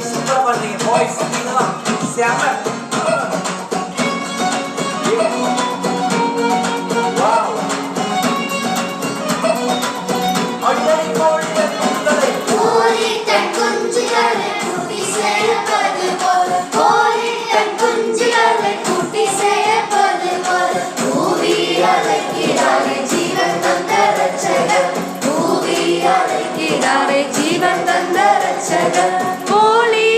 Super பண்றீங்க boys, நீங்கலாம் செம. வாவ். அடிக்கடி கோழி தன் குஞ்சுகளை கோழி தன் குஞ்சுகளை கூட்டி சேர்ப்பது போல, கோழி தன் குஞ்சுகளை கூட்டி சேர்ப்பது போல, பூவி அழைக்கிறாரே ஜீவன் தந்த ரட்சகர், பூவி அழைக்கிறாரே ஜீவன் தந்த ரட்சகர். கோழி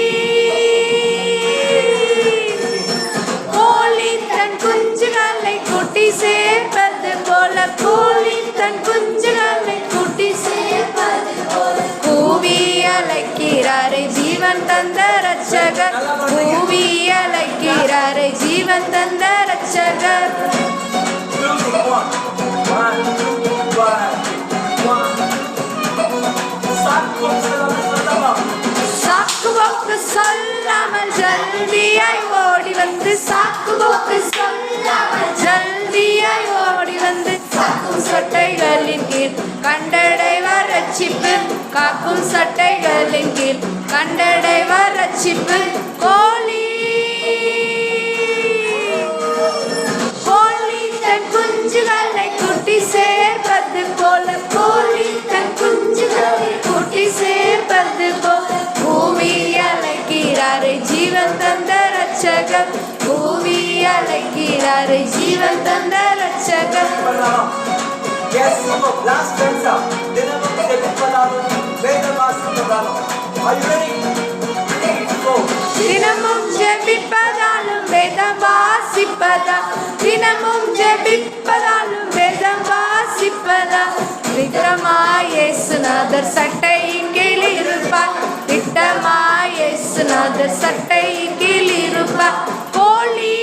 தன் குஞ்சுகளை கூட்டி சேர்ப்பது போல, கோழி தன் குஞ்சுகளை கூட்டி சேர்ப்பது போல, பூவி அழைக்கிறாரே ஜீவன் தந்த ரட்சகர், பூவி அழைக்கிறாரே ஜீவன் தந்த ரட்சகர். சாக்குபோக்கு சொல்லாமல் ஜல்தியாய் ஓடி வந்து, சாக்குபோக்கு சொல்லாமல் ஜல்தியாய் ஓடி வந்து, காக்கும் சட்டைகளின் கீழ் கண்டடைவார் ரட்சிப்பு, காக்கும் சட்டைகளின் கீழ் கண்டடைவார் ரட்சிப்பு. கோழி தன் குஞ்சுகளை கூட்டி சேர்ப்பது போல, கோழி தன் குஞ்சுகளை கூட்டி சேர்ப்பது போல, பூமி அழைக்கிறாரே ஜீவன் தந்த ரட்சகர், பூமி அழைக்கிறாரே ஜீவன் தந்த ரட்சகர். Yes, last stanza. தினமும் ஜெபிப்பதாலும் வேதம் வாசிப்பதாலும். Are you ready? 3, 4. தினமும் ஜெபிப்பதாலும் வேதம் வாசிப்பதா, தினமும் ஜெபிப்பதாலும் வேதம் வாசிப்பதா, விக்ரமாய் இயேசுநாதர் சட்டையின் கீழ் இருப்பார், விக்ரமாய் இயேசுநாதர் சட்டையின் கீழ் இருப்பார். கோழி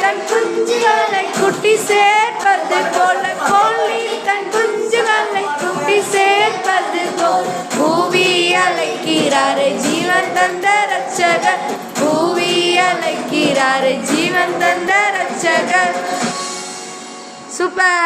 தன் குஞ்சுகளை குட்டி சேர்ப்பது போல, கோழி தன் குஞ்சுகளை குட்டி சேர்ப்பது போல, பூவி அழைக்கிறாரே ஜீவன் தந்த ரட்சகர், பூவி அழைக்கிறாரே ஜீவன் தந்த ரட்சகர். சூப்பர்.